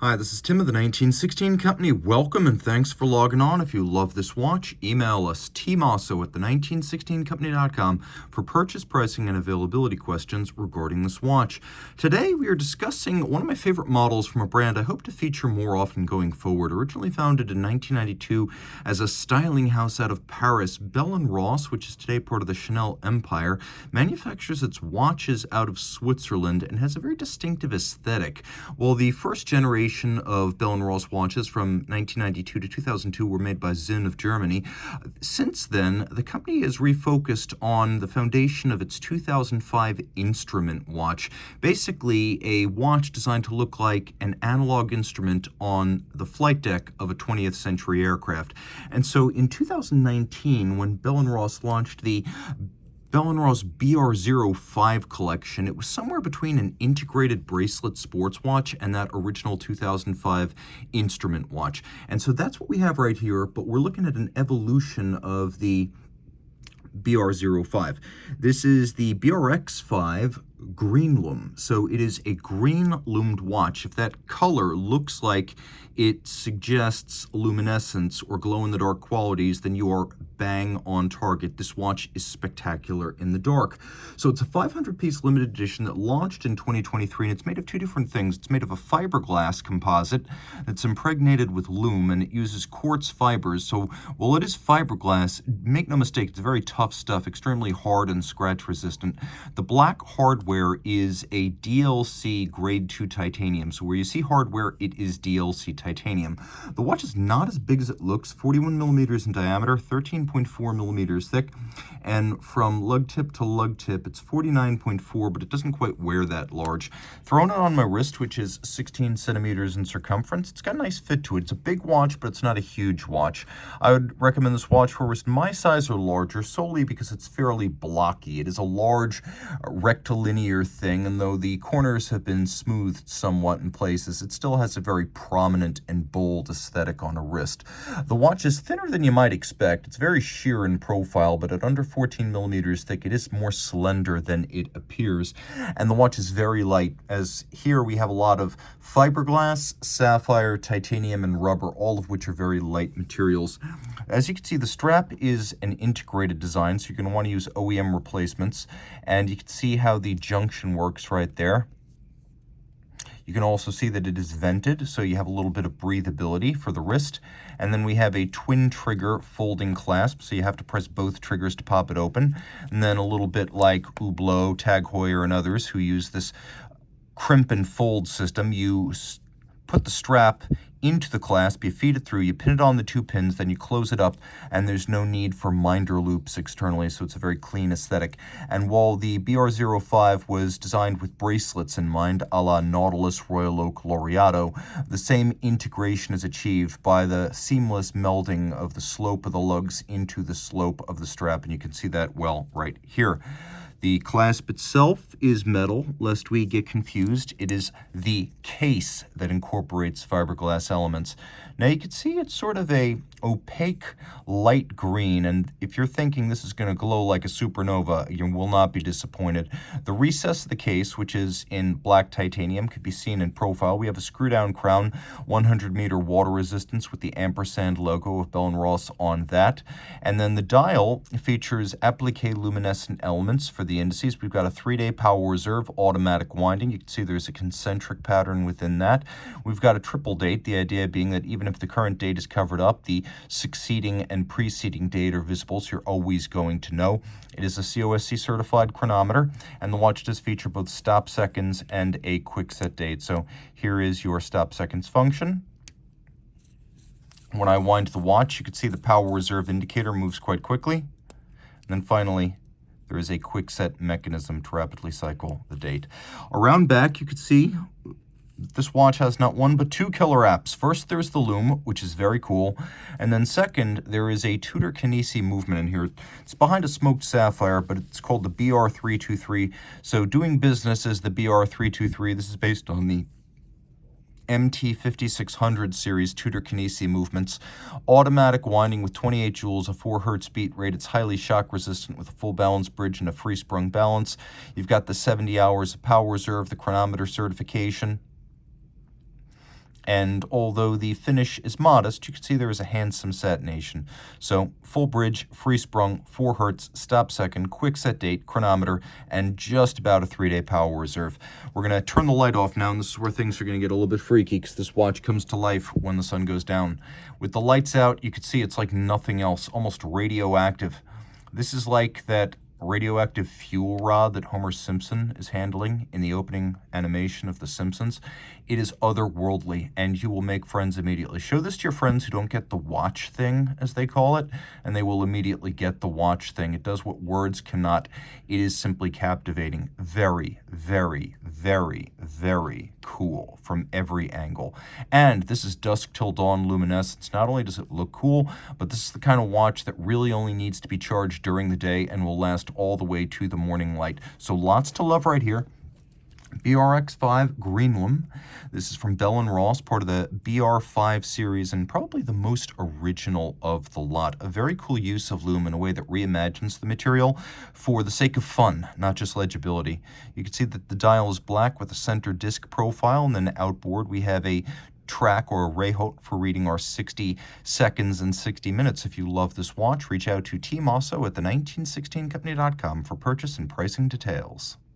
Hi, this is Tim of the 1916 Company. Welcome and thanks for logging on. If you love this watch, email us Team Mosso at the1916company.com for purchase, pricing, and availability questions regarding this watch. Today we are discussing one of my favorite models from a brand I hope to feature more often going forward. Originally founded in 1992 as a styling house out of Paris, Bell & Ross, which is today part of the Chanel empire, manufactures its watches out of Switzerland and has a very distinctive aesthetic. While the first generation of Bell & Ross watches from 1992 to 2002 were made by Zinn of Germany. Since then, the company has refocused on the foundation of its 2005 instrument watch, basically a watch designed to look like an analog instrument on the flight deck of a 20th century aircraft. And so in 2019, when Bell & Ross launched the Bell & Ross BR-X5 collection, it was somewhere between an integrated bracelet sports watch and that original 2005 instrument watch. And so that's what we have right here, but we're looking at an evolution of the BR-X5. This is the BRX5 green lume. So it is a green lumed watch. If that color looks like it suggests luminescence or glow-in-the-dark qualities, then you are bang on target. This watch is spectacular in the dark. So it's a 500-piece limited edition that launched in 2023, and it's made of two different things. It's made of a fiberglass composite that's impregnated with lume, and it uses quartz fibers. So while it is fiberglass, make no mistake, it's very tough stuff, extremely hard and scratch resistant. The black hardware is a DLC grade 2 titanium. So where you see hardware, it is DLC titanium. The watch is not as big as it looks, 41 millimeters in diameter, 13.4 millimeters thick, and from lug tip to lug tip, it's 49.4, but it doesn't quite wear that large. Throwing it on my wrist, which is 16 centimeters in circumference, it's got a nice fit to it. It's a big watch, but it's not a huge watch. I would recommend this watch for wrist my size or larger, solely because it's fairly blocky. It is a large rectilinear thing, and though the corners have been smoothed somewhat in places, it still has a very prominent and bold aesthetic on a wrist. The watch is thinner than you might expect. It's very sheer in profile, but at under 14 millimeters thick, it is more slender than it appears. And the watch is very light, as here we have a lot of fiberglass, sapphire, titanium, and rubber, all of which are very light materials. As you can see, the strap is an integrated design, so you're going to want to use OEM replacements, and you can see how the junction works right there. You can also see that it is vented, so you have a little bit of breathability for the wrist. And then we have a twin trigger folding clasp, so you have to press both triggers to pop it open. And then a little bit like Hublot, Tag Heuer, and others who use this crimp and fold system, you put the strap into the clasp, you feed it through, you pin it on the two pins, then you close it up, and there's no need for minder loops externally, so it's a very clean aesthetic. And while the BR-X5 was designed with bracelets in mind, a la Nautilus, Royal Oak, Laureato, the same integration is achieved by the seamless melding of the slope of the lugs into the slope of the strap, and you can see that well right here. The clasp itself is metal, lest we get confused. It is the case that incorporates fiberglass elements. Now you can see it's sort of a opaque light green, and if you're thinking this is going to glow like a supernova, you will not be disappointed. The recess of the case, which is in black titanium, could be seen in profile. We have a screw-down crown, 100-meter water resistance with the ampersand logo of Bell & Ross on that. And then the dial features applique luminescent elements for the indices. We've got a 3-day power reserve, automatic winding. You can see there's a concentric pattern within that. We've got a triple date, the idea being that even if the current date is covered up, the succeeding and preceding date are visible, so you're always going to know. It is a COSC certified chronometer, and the watch does feature both stop seconds and a quick set date. So here is your stop seconds function. When I wind the watch, you can see the power reserve indicator moves quite quickly. And then finally, there is a quick set mechanism to rapidly cycle the date. Around back, you can see this watch has not one but two killer apps. First, there's the lume, which is very cool. And then second, there is a Tudor Kinesi movement in here. It's behind a smoked sapphire, but it's called the BR-323. So doing business as the BR-323. This is based on the MT5600 series Tudor Kinesi movements. Automatic winding with 28 joules, a 4 hertz beat rate. It's highly shock resistant with a full balance bridge and a free sprung balance. You've got the 70 hours of power reserve, the chronometer certification. And although the finish is modest, you can see there is a handsome satination. So full bridge, free sprung, 4 Hertz, stop second, quick set date, chronometer, and just about a 3-day power reserve. We're going to turn the light off now, and this is where things are going to get a little bit freaky because this watch comes to life when the sun goes down. With the lights out, you can see it's like nothing else, almost radioactive. This is like that radioactive fuel rod that Homer Simpson is handling in the opening animation of The Simpsons. It is otherworldly, and you will make friends immediately. Show this to your friends who don't get the watch thing, as they call it, and they will immediately get the watch thing. It does what words cannot. It is simply captivating. Very, very, very, very cool from every angle. And this is dusk till dawn luminescence. Not only does it look cool, but this is the kind of watch that really only needs to be charged during the day and will last all the way to the morning light. So lots to love right here. BR-X5 Green-LUM. This is from Bell & Ross, part of the BR5 series, and probably the most original of the lot. A very cool use of lume in a way that reimagines the material for the sake of fun, not just legibility. You can see that the dial is black with a center disc profile, and then outboard we have a track or a Rehaut for reading our 60 seconds and 60 minutes. If you love this watch, reach out to Team Mosso at the 1916company.com for purchase and pricing details.